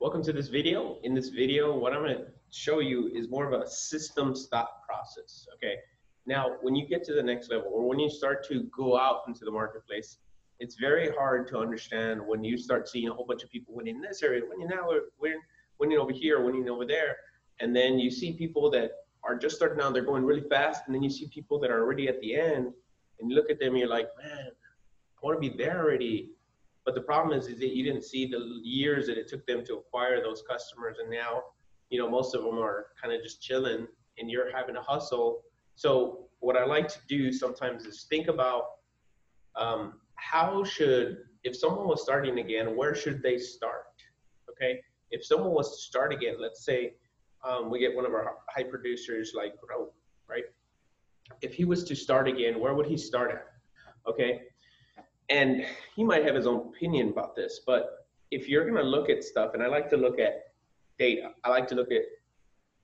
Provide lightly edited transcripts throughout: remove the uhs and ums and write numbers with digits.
Welcome to this video. In this video, what I'm going to show you is more of a systems thought process, okay? Now, when you get to the next level, or when you start to go out into the marketplace, it's very hard to understand when you start seeing a whole bunch of people winning in this area, winning over here, winning over there, and then you see people that are just starting out, they're going really fast, and then you see people that are already at the end, and you look at them, and you're like, man, I want to be there already. But the problem is that you didn't see the years that it took them to acquire those customers. And now, most of them are kind of just chilling and you're having to hustle. So what I like to do sometimes is think about if someone was starting again, where should they start? Okay. If someone was to start again, let's say we get one of our high producers like Grow, right? If he was to start again, where would he start at? Okay. And he might have his own opinion about this, but if you're going to look at stuff, and I like to look at data, I like to look at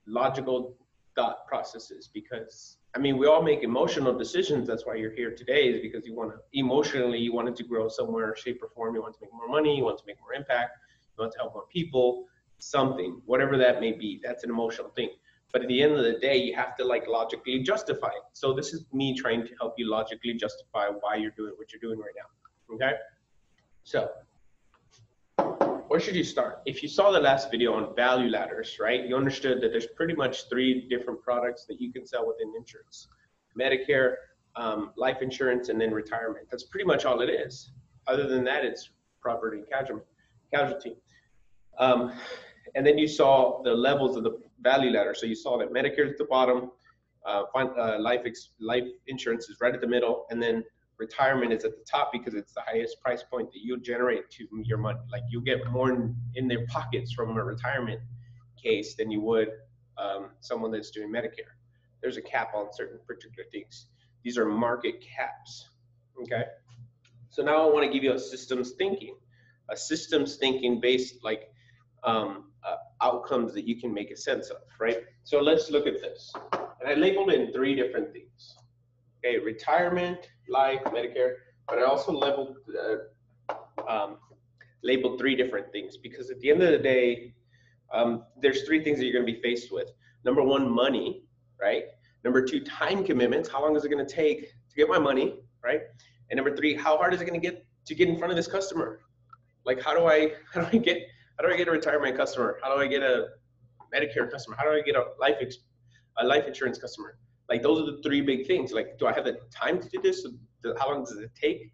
logical thought processes, because we all make emotional decisions. That's why you're here today, is because you wanted to grow somewhere, shape or form. You want to make more money, you want to make more impact, you want to help more people, something, whatever that may be. That's an emotional thing. But at the end of the day, you have to logically justify it. So this is me trying to help you logically justify why you're doing what you're doing right now, okay? So where should you start? If you saw the last video on value ladders, right, you understood that there's pretty much 3 different products that you can sell within insurance: Medicare, life insurance, and then retirement. That's pretty much all it is. Other than that, it's property and casualty. And then you saw the levels of the value ladder. So you saw that Medicare is at the bottom, life insurance is right at the middle, and then retirement is at the top because it's the highest price point that you'll generate to your money. Like, you'll get more in their pockets from a retirement case than you would someone that's doing Medicare. There's a cap on certain particular things. These are market caps, okay? So now I want to give you a systems thinking based outcomes that you can make a sense of, right? So let's look at this. And I labeled it in 3 different things. Okay, retirement, life, Medicare, but I also labeled 3 different things, because at the end of the day, there's 3 things that you're going to be faced with. Number 1, money, right? Number 2, time commitments. How long is it going to take to get my money, right? And number 3, how hard is it going to get in front of this customer? Like, how do I get a retirement customer? How do I get a Medicare customer? How do I get a life insurance customer? Like, those are the 3 big things. Like, do I have the time to do this? How long does it take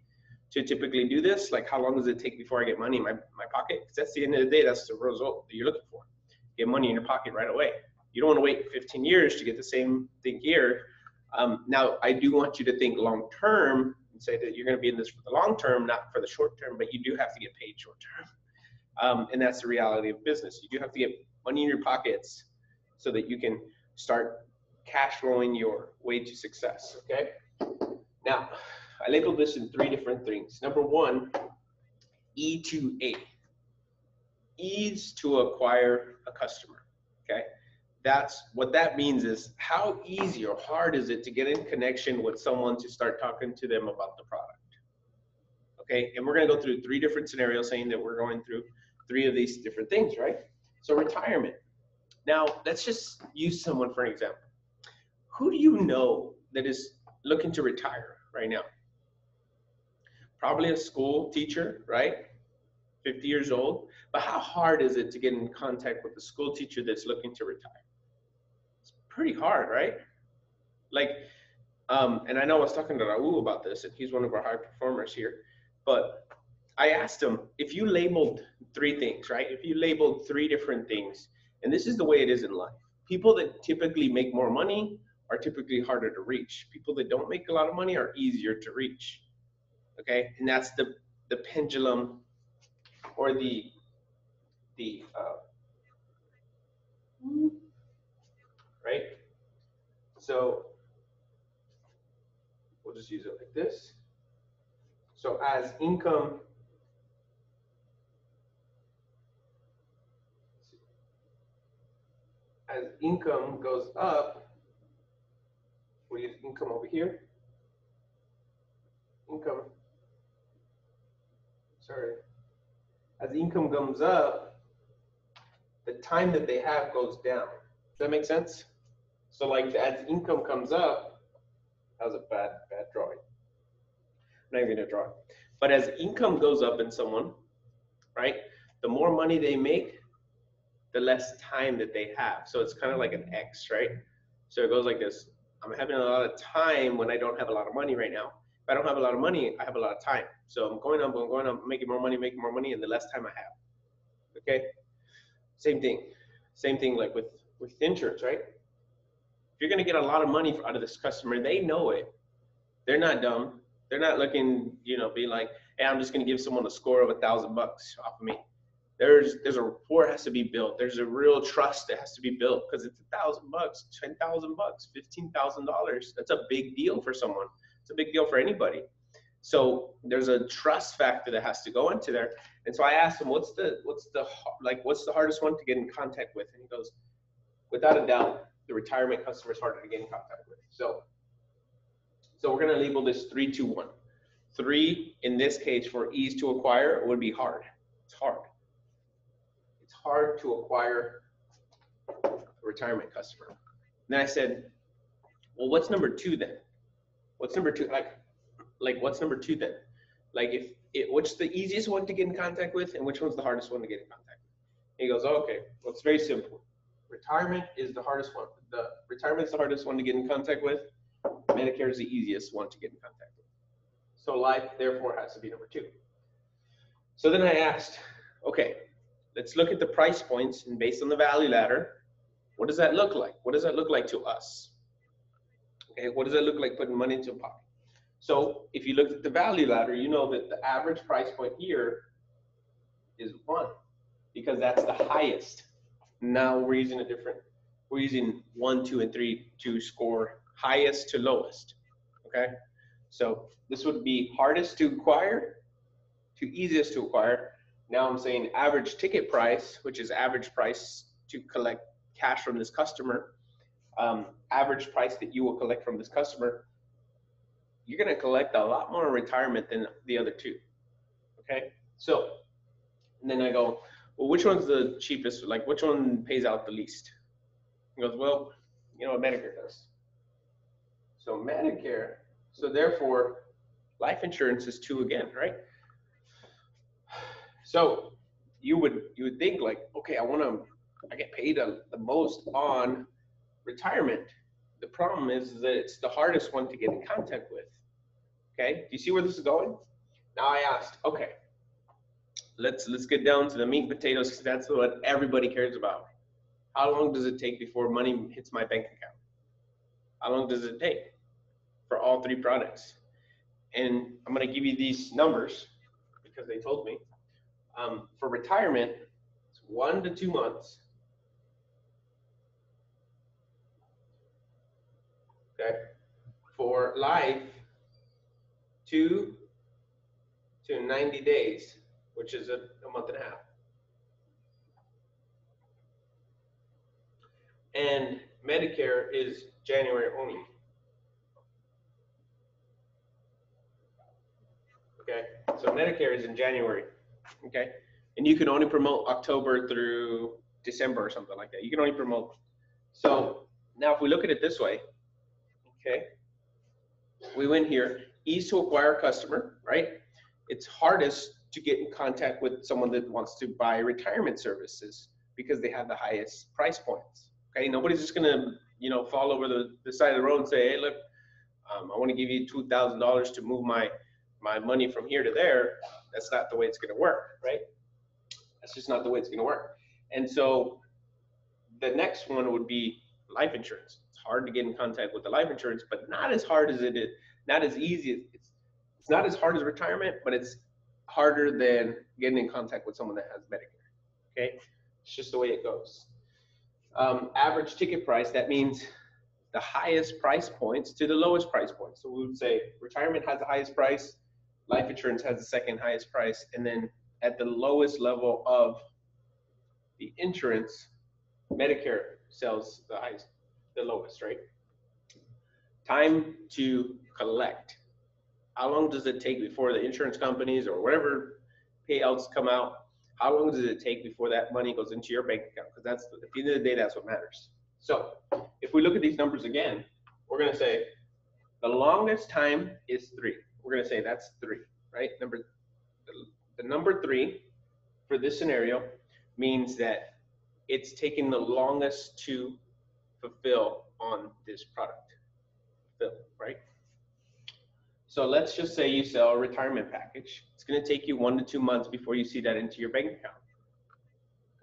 to typically do this? Like, how long does it take before I get money in my pocket? Because that's the end of the day, that's the result that you're looking for. Get money in your pocket right away. You don't want to wait 15 years to get the same thing here. Now, I do want you to think long term and say that you're going to be in this for the long term, not for the short term, but you do have to get paid short term. And that's the reality of business. You do have to get money in your pockets so that you can start cash flowing your way to success, okay? Now, I labeled this in 3 different things. Number 1, E to A. Ease to acquire a customer, okay? That's what that means, is how easy or hard is it to get in connection with someone to start talking to them about the product, okay? And we're gonna go through 3 different scenarios, saying that we're going through 3 of these different things, right? So retirement. Now, let's just use someone for an example. Who do you know that is looking to retire right now? Probably a school teacher, right? 50 years old. But how hard is it to get in contact with a school teacher that's looking to retire? It's pretty hard, right? Like, and I know I was talking to Raul about this, and he's one of our high performers here, but I asked him, if you labeled 3 things, right? If you labeled 3 different things, and this is the way it is in life. People that typically make more money are typically harder to reach. People that don't make a lot of money are easier to reach, okay? And that's the pendulum, or right? So we'll just use it like this. So as income goes up, we'll use income over here. As income comes up, the time that they have goes down. Does that make sense? So like as income comes up, that was a bad drawing. I'm not even gonna draw it. But as income goes up in someone, right, the more money they make, the less time that they have. So it's kind of like an X, right? So it goes like this. I'm having a lot of time when I don't have a lot of money right now. If I don't have a lot of money, I have a lot of time. So I'm going up, making more money, and the less time I have. Okay? Same thing like with insurance, right? If you're gonna get a lot of money out of this customer, they know it. They're not dumb. They're not looking, be like, hey, I'm just gonna give someone a score of $1,000 off of me. There's a rapport has to be built. There's a real trust that has to be built because it's $1,000, $10,000, $15,000. That's a big deal for someone. It's a big deal for anybody. So there's a trust factor that has to go into there. And so I asked him, what's the hardest one to get in contact with? And he goes, without a doubt, the retirement customer is harder to get in contact with. So we're gonna label this 3, 2, 1. 3 in this case for ease to acquire would be hard. It's hard. It's hard to acquire a retirement customer. And then I said, well, what's number 2 then? What's number 2? Like what's number 2 then? Like what's the easiest one to get in contact with and which one's the hardest one to get in contact with? And he goes, oh, okay, well, it's very simple. Retirement is the hardest one. Retirement is the hardest one to get in contact with. Medicare is the easiest one to get in contact with. So life, therefore, has to be number 2. So then I asked, okay, let's look at the price points and based on the value ladder, what does that look like? What does that look like to us? Okay, what does that look like putting money into a pocket? So if you look at the value ladder, you know that the average price point here is 1 because that's the highest. Now we're using we're using 1, 2, and 3 to score highest to lowest, okay? So this would be hardest to acquire to easiest to acquire. Now I'm saying average ticket price, which is average price to collect cash from this customer, average price that you will collect from this customer, you're gonna collect a lot more in retirement than the other 2, okay? So, and then I go, well, which one's the cheapest? Like, which one pays out the least? He goes, well, you know what Medicare does. So Medicare, so therefore, life insurance is 2 again, right? So you would think like, okay, I get paid the most on retirement. The problem is that it's the hardest one to get in contact with. Okay, do you see where this is going? Now I asked, okay, let's get down to the meat and potatoes because that's what everybody cares about. How long does it take before money hits my bank account? How long does it take for all 3 products? And I'm going to give you these numbers because they told me. For retirement, it's 1 to 2 months. Okay. For life, 2 to 90 days, which is a month and a half. And Medicare is January only. Okay, so Medicare is in January. Okay, and you can only promote October through December or something like that. You can only promote. So now if we look at it this way, okay, we went here, ease to acquire a customer, right? It's hardest to get in contact with someone that wants to buy retirement services because they have the highest price points. Okay, nobody's just gonna, fall over the side of the road and say, hey, look, I want to give you $2,000 to move my money from here to there. That's not the way it's gonna work, right? That's just not the way it's gonna work. And so the next one would be life insurance. It's hard to get in contact with the life insurance, but not as hard as it is, not as easy. It's not as hard as retirement, but it's harder than getting in contact with someone that has Medicare, okay? It's just the way it goes. Average ticket price, that means the highest price points to the lowest price points. So we would say retirement has the highest price, life insurance has the second highest price, and then at the lowest level of the insurance, Medicare sells the lowest, right? Time to collect. How long does it take before the insurance companies or whatever payouts come out? How long does it take before that money goes into your bank account? Because that's, at the end of the day, that's what matters. So if we look at these numbers again, we're going to say the longest time is 3. We're going to say that's 3, right? The number 3 for this scenario means that it's taking the longest to fulfill on this product, right? So let's just say you sell a retirement package. It's going to take you 1 to 2 months before you see that into your bank account.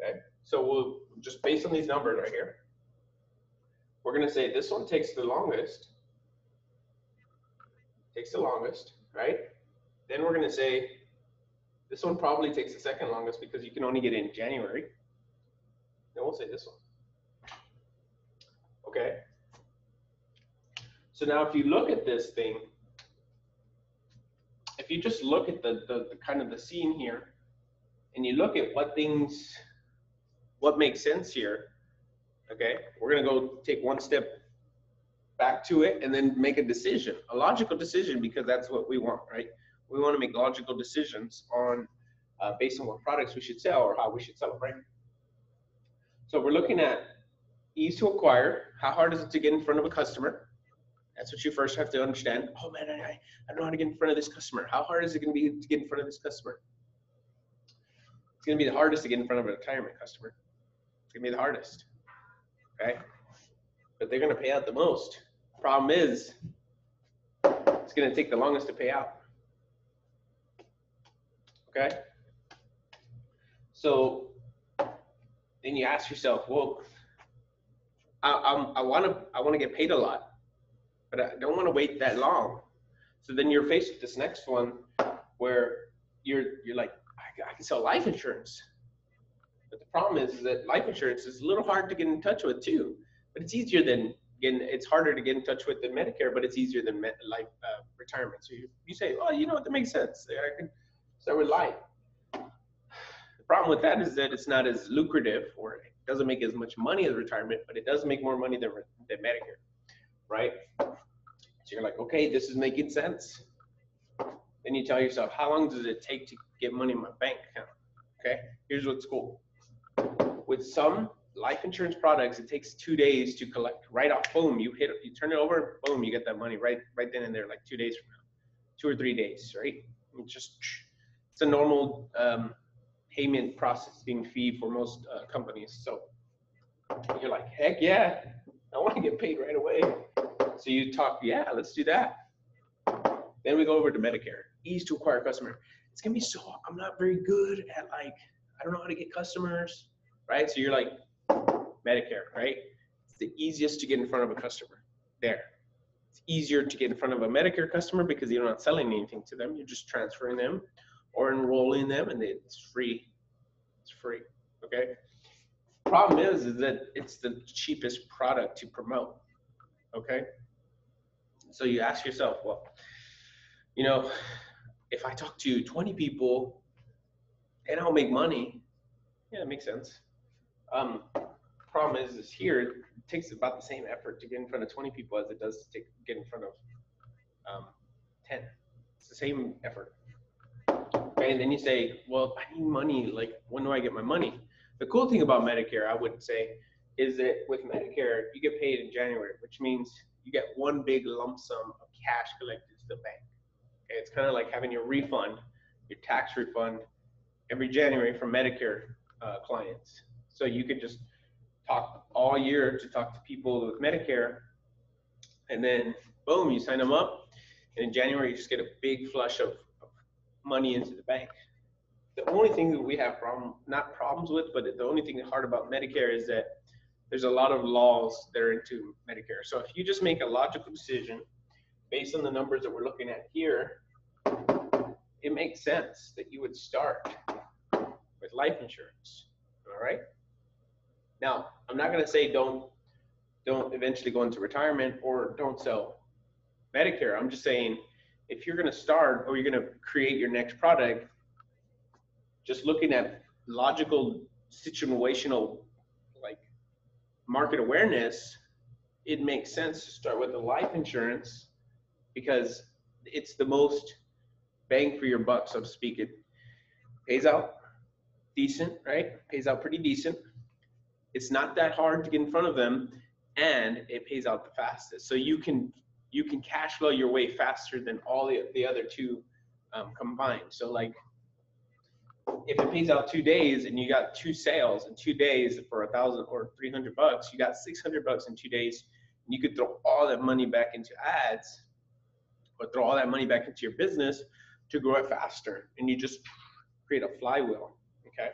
Okay, so we'll just based on these numbers right here, we're going to say this one takes the longest. Right? Then we're going to say this one probably takes the second longest because you can only get it in January. Then we'll say this one. Okay. So now if you look at this thing, if you just look at the kind of the scene here, and you look at what makes sense here, okay, we're gonna go take one step back to it and then make a decision, a logical decision, because that's what we want, right? We want to make logical decisions on based on what products we should sell or how we should sell them, right? So we're looking at ease to acquire. How hard is it to get in front of a customer? That's what you first have to understand. Oh man, I don't know how to get in front of this customer. How hard is it going to be to get in front of this customer? It's going to be the hardest to get in front of a retirement customer. It's going to be the hardest, okay? But they're going to pay out the most. Problem is, it's going to take the longest to pay out. Okay? So then you ask yourself, well, I want to get paid a lot, but I don't want to wait that long. So then you're faced with this next one where you're like, I can sell life insurance. But the problem is that life insurance is a little hard to get in touch with too. But it's easier than it's harder to get in touch with than Medicare, but it's easier than retirement. So you say, oh, you know what, that makes sense. I can start with life. The problem with that is that it's not as lucrative, or it doesn't make as much money as retirement, but it does make more money than Medicare, right? So you're like, okay, this is making sense. Then you tell yourself, how long does it take to get money in my bank account? Okay, here's what's cool. With some life insurance products, it takes 2 days to collect. Right off, boom, you turn it over, boom, you get that money right then and there, like 2 days from now, 2 or 3 days, right? It's a normal payment processing fee for most companies. So you're like, heck yeah, I want to get paid right away. So you talk, yeah, let's do that. Then we go over to Medicare, ease to acquire customer. It's gonna be I'm not very good at I don't know how to get customers, right? So you're like, Medicare, right? It's the easiest to get in front of a customer there. It's easier to get in front of a Medicare customer because you're not selling anything to them. You're just transferring them or enrolling them, and it's free. It's free, okay? Problem is that it's the cheapest product to promote, okay? So you ask yourself, well, you know, if I talk to 20 people and I'll make money, yeah, it makes sense. Problem is here, it takes about the same effort to get in front of 20 people as it does to get in front of 10. It's the same effort. Okay, and then you say, well, I need money. Like, when do I get my money? The cool thing about Medicare, I would say, is that with Medicare, you get paid in January, which means you get one big lump sum of cash collected to the bank. Okay, it's kind of like having your refund, your tax refund, every January from Medicare clients. So you could just talk all year to talk to people with Medicare, and then boom, you sign them up, and in January you just get a big flush of money into the bank. The only thing that we have not problems with, but the only thing hard about Medicare is that there's a lot of laws that are into Medicare. So if you just make a logical decision based on the numbers that we're looking at here, it makes sense that you would start with life insurance. All right. Now, I'm not going to say don't eventually go into retirement or don't sell Medicare. I'm just saying, if you're going to start or you're going to create your next product, just looking at logical, situational, like market awareness, it makes sense to start with the life insurance because it's the most bang for your buck, so to speak. It pays out decent, right? Pays out pretty decent. It's not that hard to get in front of them, and it pays out the fastest. So you can cash flow your way faster than all the other two combined. So like if it pays out 2 days and you got 2 sales in 2 days for $1,000 or $300, you got $600 in 2 days, and you could throw all that money back into ads or throw all that money back into your business to grow it faster, and you just create a flywheel. Okay.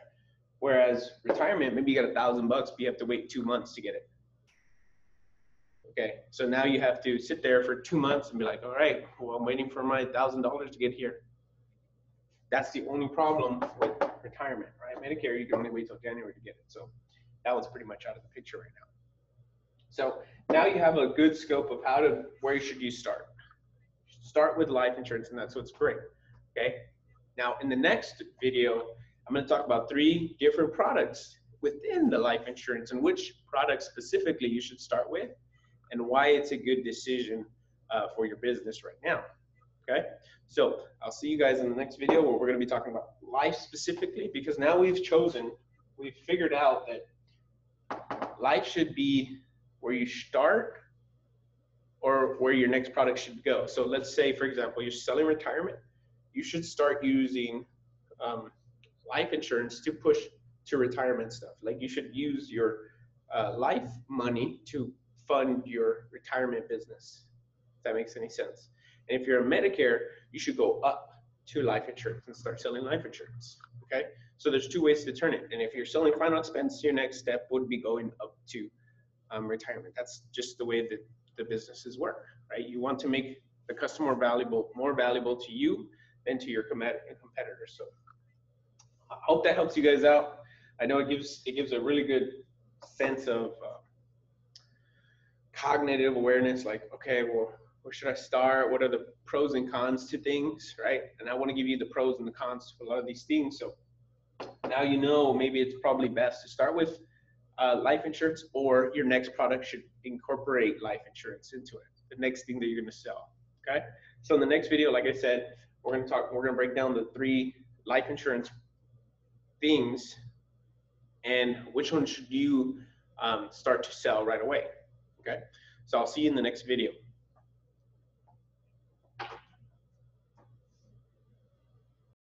Whereas retirement, maybe you got $1,000, but you have to wait 2 months to get it. Okay, so now you have to sit there for 2 months and be like, all right, well, I'm waiting for my $1,000 to get here. That's the only problem with retirement, right? Medicare, you can only wait till January to get it. So that was pretty much out of the picture right now. So now you have a good scope of where should you start. Start with life insurance, and that's what's great. Okay, now in the next video, I'm going to talk about 3 different products within the life insurance and which products specifically you should start with and why it's a good decision for your business right now. Okay, so I'll see you guys in the next video where we're going to be talking about life specifically, because now we've figured out that life should be where you start or where your next product should go. So let's say, for example, you're selling retirement. You should start using life insurance to push to retirement stuff. Like you should use your life money to fund your retirement business, if that makes any sense. And if you're a Medicare, you should go up to life insurance and start selling life insurance. Okay, so there's 2 ways to turn it. And if you're selling final expense, your next step would be going up to retirement. That's just the way that the businesses work, right? You want to make the customer more valuable to you than to your competitors. So I hope that helps you guys out. I know it gives a really good sense of cognitive awareness, like, okay, well, where should I start? What are the pros and cons to things, right? And I want to give you the pros and the cons to a lot of these things. So now you know maybe it's probably best to start with life insurance, or your next product should incorporate life insurance into it, the next thing that you're going to sell. Okay, so in the next video, like I said, we're going to break down the 3 life insurance things and which one should you start to sell right away. Okay, so I'll see you in the next video.